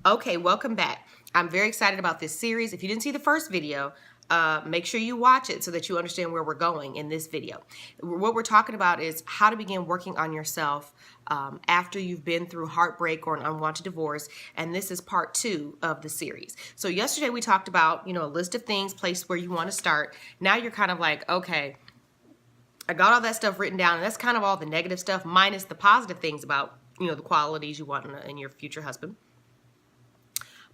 Okay, welcome back. I'm very excited about this series. If you didn't see the first video, make sure you watch it so that you understand where we're going in this video. What we're talking about is how to begin working on yourself after you've been through heartbreak or an unwanted divorce, and this is part 2 of the series. So yesterday we talked about, a list of things, place where you want to start. Now you're kind of like, okay, I got all that stuff written down, and that's kind of all the negative stuff minus the positive things about, the qualities you want in your future husband.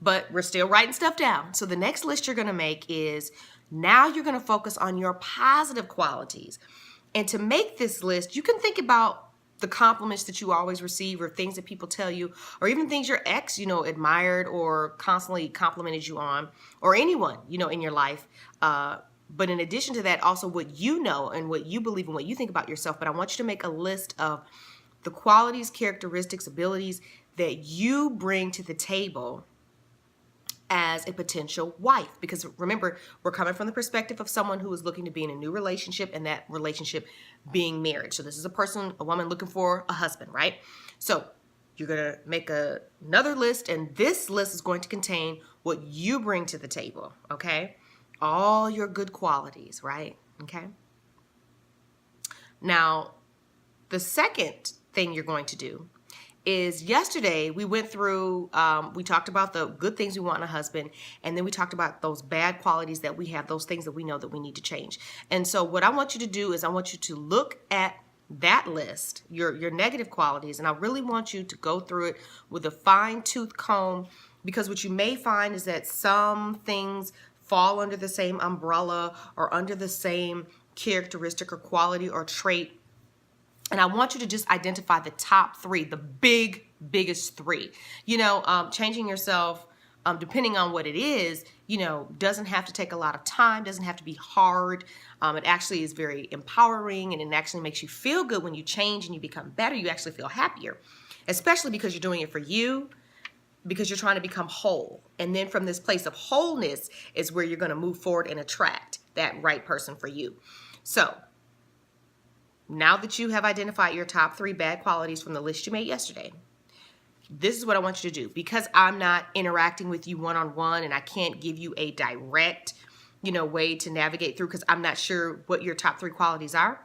But we're still writing stuff down. So the next list you're going to make is now you're going to focus on your positive qualities. And to make this list, you can think about the compliments that you always receive or things that people tell you, or even things your ex, admired or constantly complimented you on, or anyone, in your life. But in addition to that, also what you know and what you believe and what you think about yourself. But I want you to make a list of the qualities, characteristics, abilities that you bring to the table as a potential wife. Because remember, we're coming from the perspective of someone who is looking to be in a new relationship, and that relationship being marriage. So this is a woman looking for a husband, right? So you're going to make another list, and this list is going to contain what you bring to the table, okay? All your good qualities, right? Okay. Now, the second thing you're going to do is yesterday we went through, we talked about the good things we want in a husband, and then we talked about those bad qualities that we have, those things that we know that we need to change. And so what I want you to do is I want you to look at that list, your negative qualities, and I really want you to go through it with a fine-tooth comb, because what you may find is that some things fall under the same umbrella or under the same characteristic or quality or trait. And I want you to just identify the top 3, the biggest 3. Changing yourself, depending on what it is, doesn't have to take a lot of time, doesn't have to be hard. It actually is very empowering, and it actually makes you feel good when you change and you become better. You actually feel happier, especially because you're doing it for you, because you're trying to become whole. And then from this place of wholeness is where you're going to move forward and attract that right person for you. So now that you have identified your top 3 bad qualities from the list you made yesterday, this is what I want you to do. Because I'm not interacting with you one-on-one and I can't give you a direct, way to navigate through, because I'm not sure what your top 3 qualities are.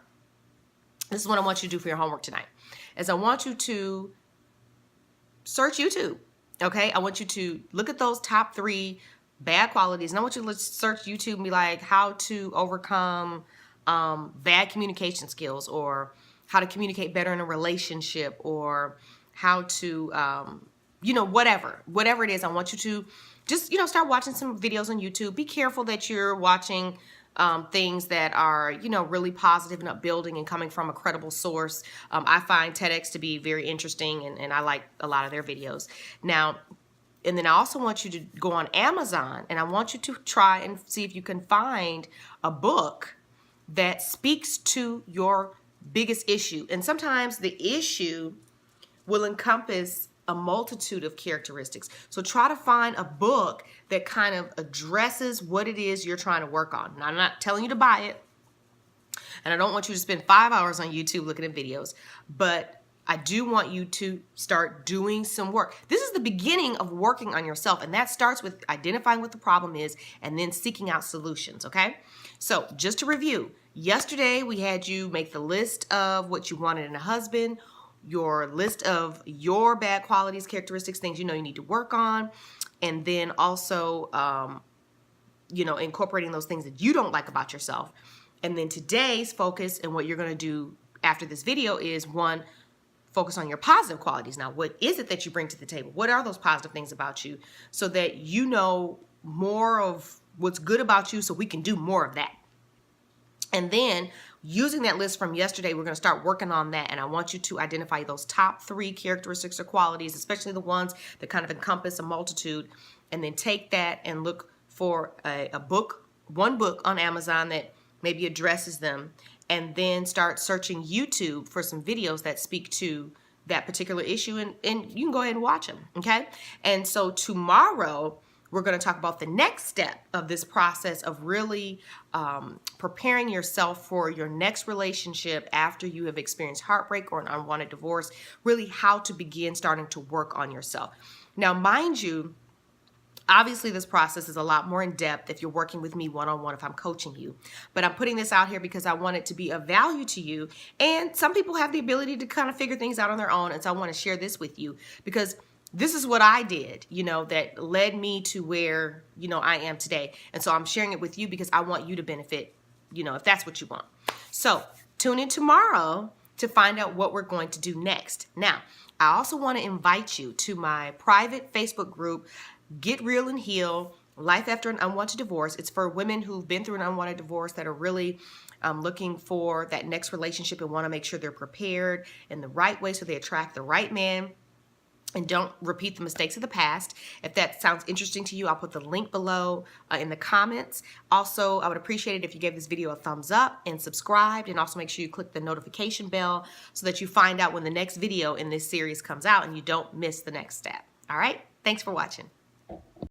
This is what I want you to do for your homework tonight. Is I want you to search YouTube, okay? I want you to look at those top 3 bad qualities, and I want you to search YouTube and be like, how to overcome bad communication skills, or how to communicate better in a relationship, or how to, whatever it is. I want you to just, start watching some videos on YouTube. Be careful that you're watching things that are, really positive and upbuilding and coming from a credible source. I find TEDx to be very interesting, and I like a lot of their videos. Now, and then I also want you to go on Amazon, and I want you to try and see if you can find a book that speaks to your biggest issue. And sometimes the issue will encompass a multitude of characteristics. So try to find a book that kind of addresses what it is you're trying to work on. Now, I'm not telling you to buy it, and I don't want you to spend 5 hours on YouTube looking at videos, but I do want you to start doing some work. This is the beginning of working on yourself, and that starts with identifying what the problem is and then seeking out solutions, okay? So just to review, yesterday we had you make the list of what you wanted in a husband, your list of your bad qualities, characteristics, things you need to work on, and then also, incorporating those things that you don't like about yourself. And then today's focus and what you're going to do after this video is, 1, focus on your positive qualities. Now, what is it that you bring to the table? What are those positive things about you, so that you know more of what's good about you, so we can do more of that. And then using that list from yesterday, we're going to start working on that. And I want you to identify those top 3 characteristics or qualities, especially the ones that kind of encompass a multitude. And then take that and look for one book on Amazon that maybe addresses them. And then start searching YouTube for some videos that speak to that particular issue. And you can go ahead and watch them, okay? And so tomorrow, we're going to talk about the next step of this process of really preparing yourself for your next relationship after you have experienced heartbreak or an unwanted divorce, really how to begin starting to work on yourself. Now, mind you, obviously, this process is a lot more in depth if you're working with me one-on-one, if I'm coaching you. But I'm putting this out here because I want it to be of value to you. And some people have the ability to kind of figure things out on their own. And so I want to share this with you because this is what I did, that led me to where, I am today. And so I'm sharing it with you because I want you to benefit, if that's what you want. So tune in tomorrow to find out what we're going to do next. Now, I also want to invite you to my private Facebook group, Get Real and Heal, Life After an Unwanted Divorce. It's for women who've been through an unwanted divorce that are really looking for that next relationship and want to make sure they're prepared in the right way so they attract the right man and don't repeat the mistakes of the past. If that sounds interesting to you, I'll put the link below in the comments. Also, I would appreciate it if you gave this video a thumbs up and subscribed, and also make sure you click the notification bell so that you find out when the next video in this series comes out and you don't miss the next step. All right? Thanks for watching.